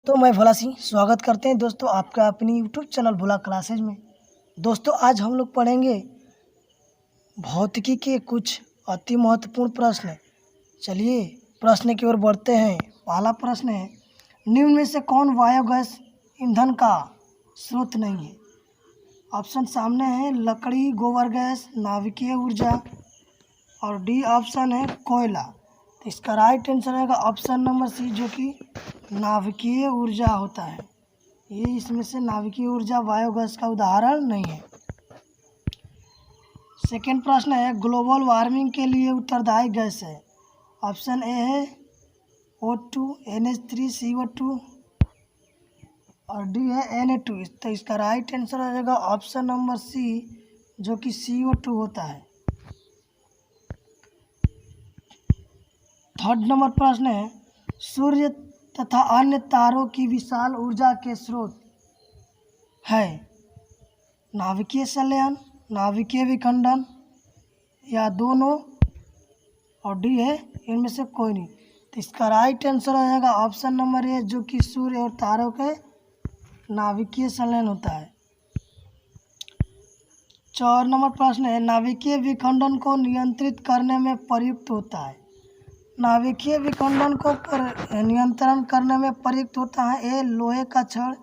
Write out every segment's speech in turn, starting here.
तो मैं भोला सिंह स्वागत करते हैं दोस्तों आपका अपनी यूट्यूब चैनल भोला क्लासेज में। दोस्तों आज हम लोग पढ़ेंगे भौतिकी के कुछ अति महत्वपूर्ण प्रश्न। चलिए प्रश्न की ओर बढ़ते हैं। पहला प्रश्न है, निम्न में से कौन बायोगैस ईंधन का स्रोत नहीं है? ऑप्शन सामने है, लकड़ी, गोबर गैस, नाभिकीय ऊर्जा और डी ऑप्शन है कोयला। तो इसका राइट आंसर रहेगा ऑप्शन नंबर सी, जो कि नाभिकीय ऊर्जा होता है। ये इसमें से नाभिकीय ऊर्जा बायोगैस का उदाहरण नहीं है। सेकेंड प्रश्न है, ग्लोबल वार्मिंग के लिए उत्तरदायी गैस है। ऑप्शन ए है O2, NH3, CO2 और डी है Na2। तो इसका राइट आंसर रहेगा ऑप्शन नंबर सी, जो कि CO2 होता है। थर्ड नंबर प्रश्न है, सूर्य तथा अन्य तारों की विशाल ऊर्जा के स्रोत है नाभिकीय संलयन, नाभिकीय विखंडन या दोनों और डी है इनमें से कोई नहीं। तो इसका राइट आंसर रहेगा ऑप्शन नंबर ए, जो कि सूर्य और तारों के नाभिकीय संलयन होता है। चार नंबर प्रश्न है, नाभिकीय विखंडन को नियंत्रित करने में प्रयुक्त होता है। नाभिकीय विखंडन को नियंत्रण करने में प्रयुक्त होता है। ए लोहे का छड़,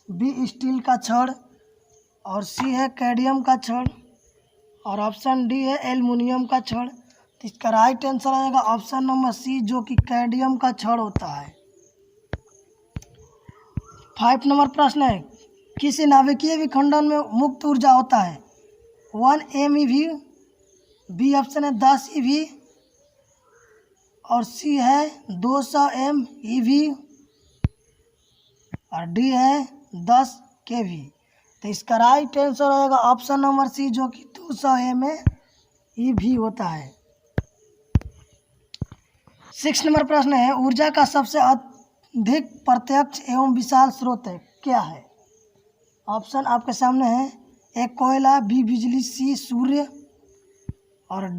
बी स्टील का छड़ और सी है कैडमियम का छड़ और ऑप्शन डी है एल्युमिनियम का छड़। तो इसका राइट आंसर आएगा ऑप्शन नंबर सी, जो कि कैडमियम का छड़ होता है। 5 नंबर प्रश्न है, किसी नाभिकीय विखंडन में मुक्त ऊर्जा होता है 1 MeV, बी ऑप्शन है 10 EV और सी है 200 MeV और डी है 10 kV। तो इसका राइट आंसर रहेगा ऑप्शन नंबर सी, जो कि 200 MeV होता है। 6 नंबर प्रश्न है, ऊर्जा का सबसे अधिक प्रत्यक्ष एवं विशाल स्रोत है क्या है? ऑप्शन आपके सामने है, ए कोयला, बी बिजली, सी सूर्य और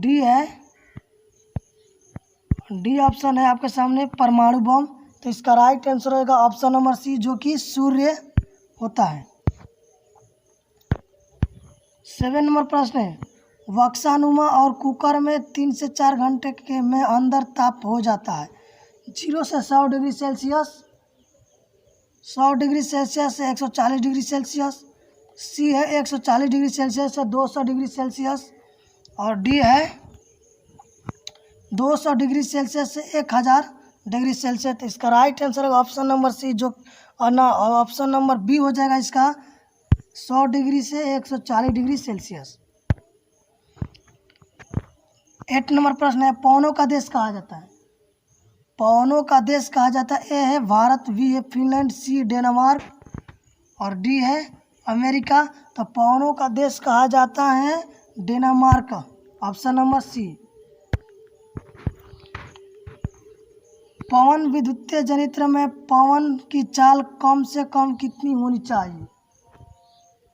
डी ऑप्शन है आपके सामने परमाणु बम। तो इसका राइट आंसर रहेगा ऑप्शन नंबर सी, जो कि सूर्य होता है। 7 नंबर प्रश्न है, बक्सानुमा और कुकर में 3 से 4 घंटे के में अंदर ताप हो जाता है 0 से 100 डिग्री सेल्सियस, 100 डिग्री सेल्सियस से 140 डिग्री सेल्सियस, सी है 140 डिग्री सेल्सियस से 200 डिग्री सेल्सियस और डी है 200 डिग्री सेल्सियस से 1000 डिग्री सेल्सियस। तो इसका राइट आंसर है ऑप्शन नंबर सी, जो ऑप्शन नंबर बी हो जाएगा इसका 100 डिग्री से 140 डिग्री सेल्सियस। 8 नंबर प्रश्न है, पवनों का देश कहा जाता है? पवनों का देश कहा जाता है, ए है भारत, बी है फिनलैंड, सी डेनमार्क और डी है अमेरिका। तो पवनों का देश कहा जाता है डेनमार्क, ऑप्शन नंबर सी। पवन विद्युतीय जनित्र में पवन की चाल कम से कम कितनी होनी चाहिए?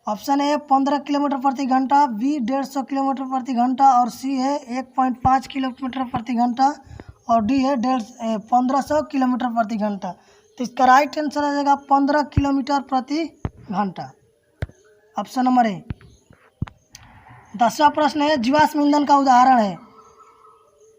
ऑप्शन ए 15 किलोमीटर प्रति घंटा, बी 150 किलोमीटर प्रति घंटा और सी है 1.5 किलोमीटर प्रति घंटा और डी है 1500 किलोमीटर प्रति घंटा। तो इसका राइट आंसर आ जाएगा 15 किलोमीटर प्रति घंटा, ऑप्शन नंबर ए। 10वां प्रश्न है, जीवाश्म ईंधन का उदाहरण है।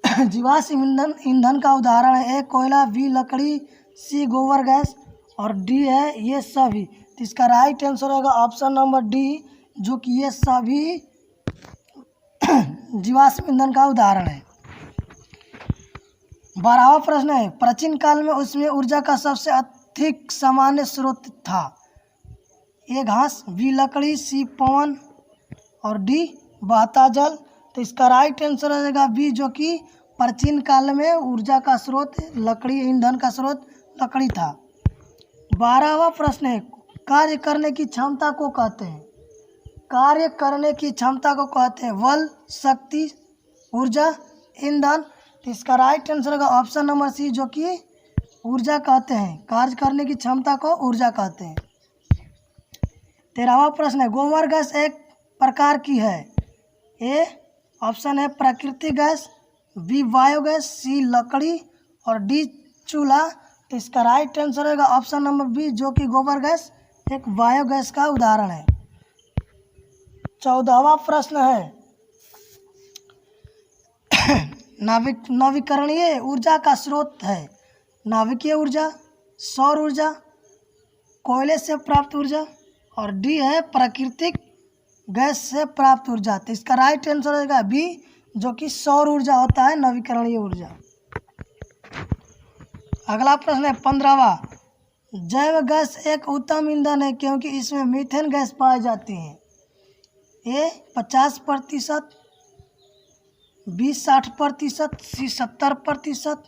जीवाश्म ईंधन का उदाहरण है, ए कोयला, बी लकड़ी, सी गोबर गैस और डी है ये सभी। तो इसका राइट आंसर होगा ऑप्शन नंबर डी, जो कि ये सभी जीवाश्म ईंधन का उदाहरण है। 12वां प्रश्न है, प्राचीन काल में उसमें ऊर्जा का सबसे अधिक सामान्य स्रोत था। ए घास, बी लकड़ी, सी पवन और डी बहता जल। तो इसका राइट आंसर हो जाएगा बी, जो कि प्राचीन काल में ऊर्जा का स्रोत लकड़ी, ईंधन का स्रोत लकड़ी था। 12वां प्रश्न है, कार्य करने की क्षमता को कहते हैं? कार्य करने की क्षमता को कहते हैं बल, शक्ति, ऊर्जा, ईंधन। तो इसका राइट आंसर होगा ऑप्शन नंबर सी, जो कि ऊर्जा कहते हैं। कार्य करने की क्षमता को ऊर्जा कहते हैं। 13वां प्रश्न है, गोबर गैस एक प्रकार की है। ए ऑप्शन है प्राकृतिक गैस, बी बायोगैस, सी लकड़ी और डी चूल्हा तो इसका राइट आंसर रहेगा ऑप्शन नंबर बी, जो कि गोबर गैस एक बायोगैस का उदाहरण है। 14वां प्रश्न है, नवीकरणीय ऊर्जा का स्रोत है नाभिकीय ऊर्जा, सौर ऊर्जा, कोयले से प्राप्त ऊर्जा, और डी है प्राकृतिक गैस से प्राप्त ऊर्जा। तो इसका राइट आंसर रहेगा बी, जो कि सौर ऊर्जा होता है नवीकरणीय ऊर्जा। अगला प्रश्न है 15वां, जैव गैस एक उत्तम ईंधन है क्योंकि इसमें मीथेन गैस पाई जाती है। ए 50%, बी 60%, सी 70%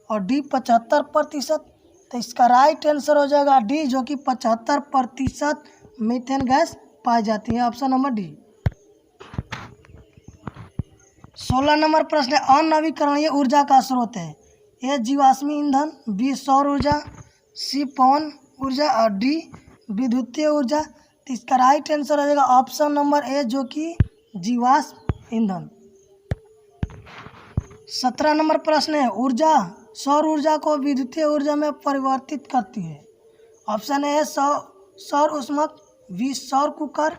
और डी 75%। तो इसका राइट आंसर हो जाएगा डी, जो कि 75% मीथेन गैस पाई जाती है, ऑप्शन नंबर डी। 16 नंबर प्रश्न है, अनवीकरणीय ऊर्जा का स्रोत है। ए जीवाश्मी ईंधन, बी सौर ऊर्जा, सी पवन ऊर्जा और डी विद्युतीय ऊर्जा। तो इसका राइट आंसर हो जाएगा ऑप्शन नंबर ए, जो कि जीवाश्म ईंधन। 17 नंबर प्रश्न है, ऊर्जा सौर ऊर्जा को विद्युतीय ऊर्जा में परिवर्तित करती है। ऑप्शन ए है सौर ऊष्मक, बी सौर कुकर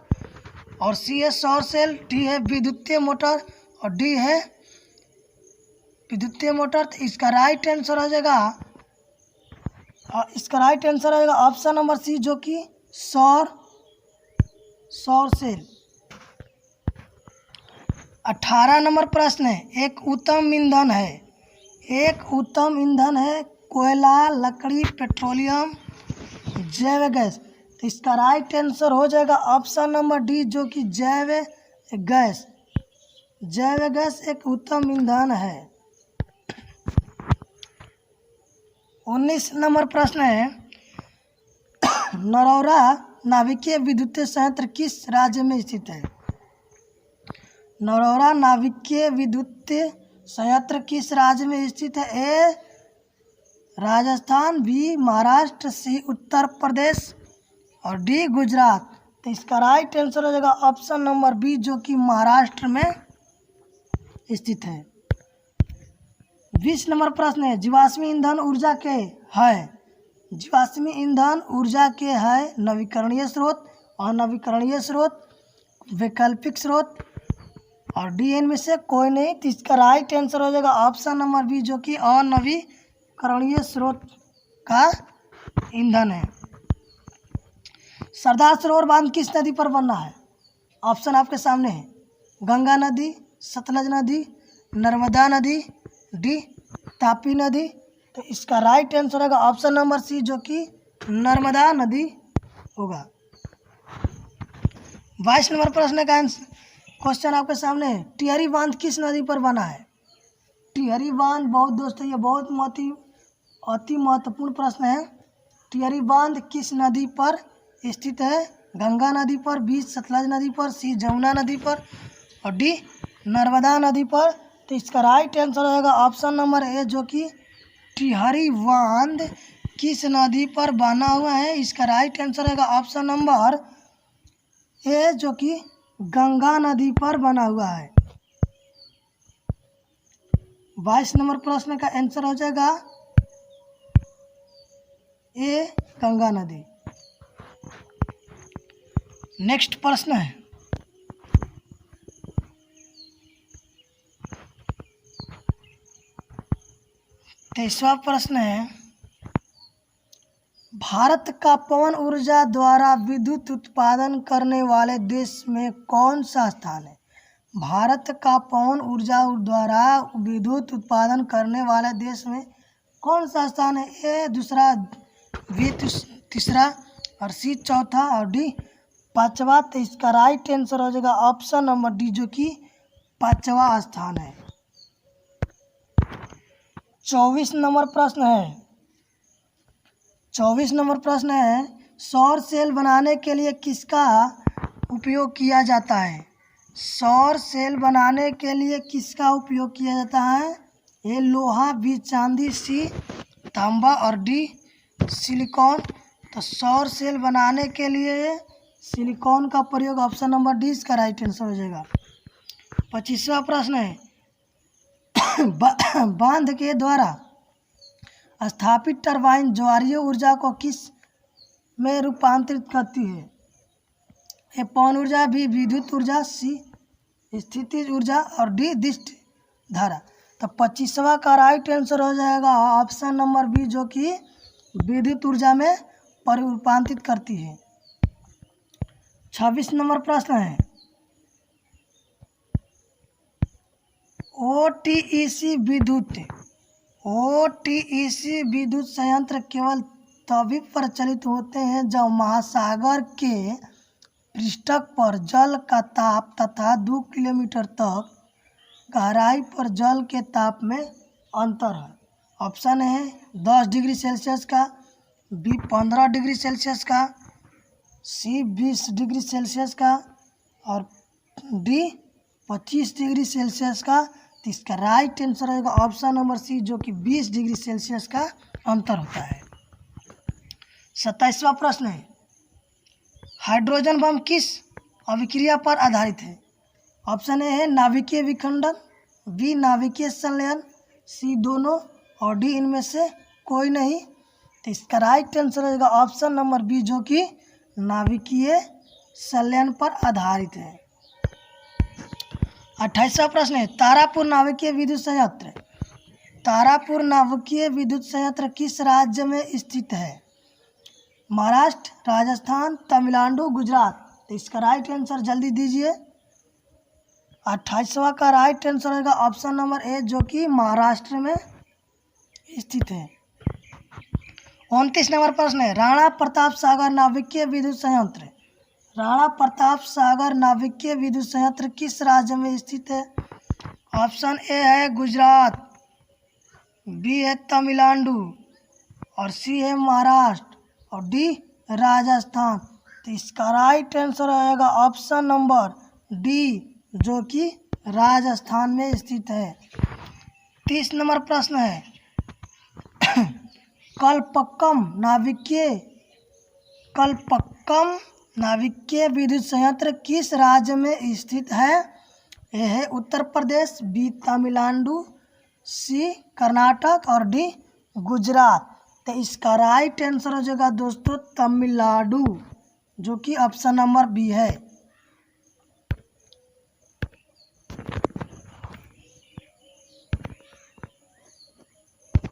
और सी है सौर सेल, डी है विद्युतीय मोटर और डी है विद्युतीय मोटर। तो इसका राइट आंसर हो जाएगा ऑप्शन नंबर सी, जो कि सौर सेल। 18 नंबर प्रश्न है, एक उत्तम ईंधन है कोयला, लकड़ी, पेट्रोलियम, जैव गैस। तो इसका राइट आंसर हो जाएगा ऑप्शन नंबर डी, जो कि जैव गैस एक उत्तम ईंधन है। 19 नंबर प्रश्न है, नरौरा नाभिकीय विद्युतीय संयंत्र किस राज्य में स्थित है। नरौरा नाभिकीय विद्युतीय संयंत्र किस राज्य में स्थित है। ए राजस्थान, बी महाराष्ट्र, सी उत्तर प्रदेश और डी गुजरात। तो इसका राइट आंसर हो जाएगा ऑप्शन नंबर बी, जो कि महाराष्ट्र में स्थित है। 20 नंबर प्रश्न है, जीवाश्मी ईंधन ऊर्जा के है नवीकरणीय स्रोत, अनवीकरणीय स्रोत, वैकल्पिक स्रोत और डी इनमें से कोई नहीं। तो इसका राइट आंसर हो जाएगा ऑप्शन नंबर बी, जो कि अनवीकरणीय स्रोत का ईंधन है। सरदार सरोवर बांध किस नदी पर बना है। ऑप्शन आपके सामने है, गंगा नदी, सतलज नदी, नर्मदा नदी, डी तापी नदी। तो इसका राइट आंसर होगा ऑप्शन नंबर सी, जो कि नर्मदा नदी होगा। 22 नंबर प्रश्न का क्वेश्चन आपके सामने है, टिहरी बांध किस नदी पर बना है। टिहरी बांध बहुत दोस्तों ये बहुत अति महत्वपूर्ण प्रश्न है। टिहरी बांध किस नदी पर स्थित है। गंगा नदी पर, बी सतलज नदी पर, सी जमुना नदी पर और डी नर्मदा नदी पर। तो इसका राइट आंसर होगा ऑप्शन नंबर ए, जो कि टिहरी बांध किस नदी पर बना हुआ है। इसका राइट आंसर होगा ऑप्शन नंबर ए, जो कि गंगा नदी पर बना हुआ है। 22 नंबर प्रश्न का आंसर हो जाएगा ए, गंगा नदी। नेक्स्ट प्रश्न है, तेईसवां प्रश्न है, भारत का पवन ऊर्जा द्वारा विद्युत उत्पादन करने वाले देश में कौन सा स्थान है। भारत का पवन ऊर्जा द्वारा विद्युत उत्पादन करने वाले देश में कौन सा स्थान है। ए दूसरा, बी तीसरा और सी चौथा और डी पांचवा। तो इसका राइट आंसर हो जाएगा ऑप्शन नंबर डी, जो कि पांचवा स्थान है। 24 नंबर प्रश्न है, सौर सेल बनाने के लिए किसका उपयोग किया जाता है। सौर सेल बनाने के लिए किसका उपयोग किया जाता है। ए लोहा, बी चांदी, सी तांबा और डी सिलिकॉन। तो सौर सेल बनाने के लिए सिलिकॉन का प्रयोग, ऑप्शन नंबर डी इसका राइट आंसर हो जाएगा। 25वां प्रश्न है, बांध के द्वारा स्थापित टरबाइन ज्वारीय ऊर्जा को किस में रूपांतरित करती है? ए पवन ऊर्जा, बी विद्युत ऊर्जा, सी स्थितिज ऊर्जा और डी दिष्ट धारा। तो 25वां का राइट आंसर हो जाएगा ऑप्शन नंबर बी, जो कि विद्युत ऊर्जा में परिरूपांतरित करती है। 26 नंबर प्रश्न है, ओटीईसी विद्युत संयंत्र केवल तभी प्रचलित होते हैं जब महासागर के पृष्ठ पर जल का ताप तथा 2 किलोमीटर तक गहराई पर जल के ताप में अंतर है। ऑप्शन है 10 डिग्री सेल्सियस का, बी 15 डिग्री सेल्सियस का, सी 20 डिग्री सेल्सियस का और डी 25 डिग्री सेल्सियस का। तो इसका राइट आंसर रहेगा ऑप्शन नंबर सी, जो कि 20 डिग्री सेल्सियस का अंतर होता है। 27वां प्रश्न है, हाइड्रोजन बम किस अभिक्रिया पर आधारित है? ऑप्शन ए है नाभिकीय विखंडन, बी नाभिकीय संलयन, सी दोनों और डी इनमें से कोई नहीं। तो इसका राइट आंसर रहेगा ऑप्शन नंबर बी, जो कि नाभिकीय संलयन पर आधारित है। 28वां प्रश्न है, तारापुर नाभिकीय विद्युत संयंत्र किस राज्य में स्थित है? महाराष्ट्र, राजस्थान, तमिलनाडु, गुजरात। तो इसका राइट आंसर जल्दी दीजिए। 28वां का राइट आंसर रहेगा ऑप्शन नंबर ए, जो कि महाराष्ट्र में स्थित है। 29 नंबर प्रश्न है, राणा प्रताप सागर नाभिकीय विद्युत संयंत्र किस राज्य में स्थित है? ऑप्शन ए है गुजरात, बी है तमिलनाडु और सी है महाराष्ट्र और डी राजस्थान। तो इसका राइट आंसर आएगा ऑप्शन नंबर डी, जो कि राजस्थान में स्थित है। 30 नंबर प्रश्न है, कलपक्कम नाभिकीय विद्युत संयंत्र किस राज्य में स्थित है? ए है उत्तर प्रदेश, बी तमिलनाडु, सी कर्नाटक और डी गुजरात। तो इसका राइट आंसर हो जाएगा दोस्तों तमिलनाडु, जो कि ऑप्शन नंबर बी है।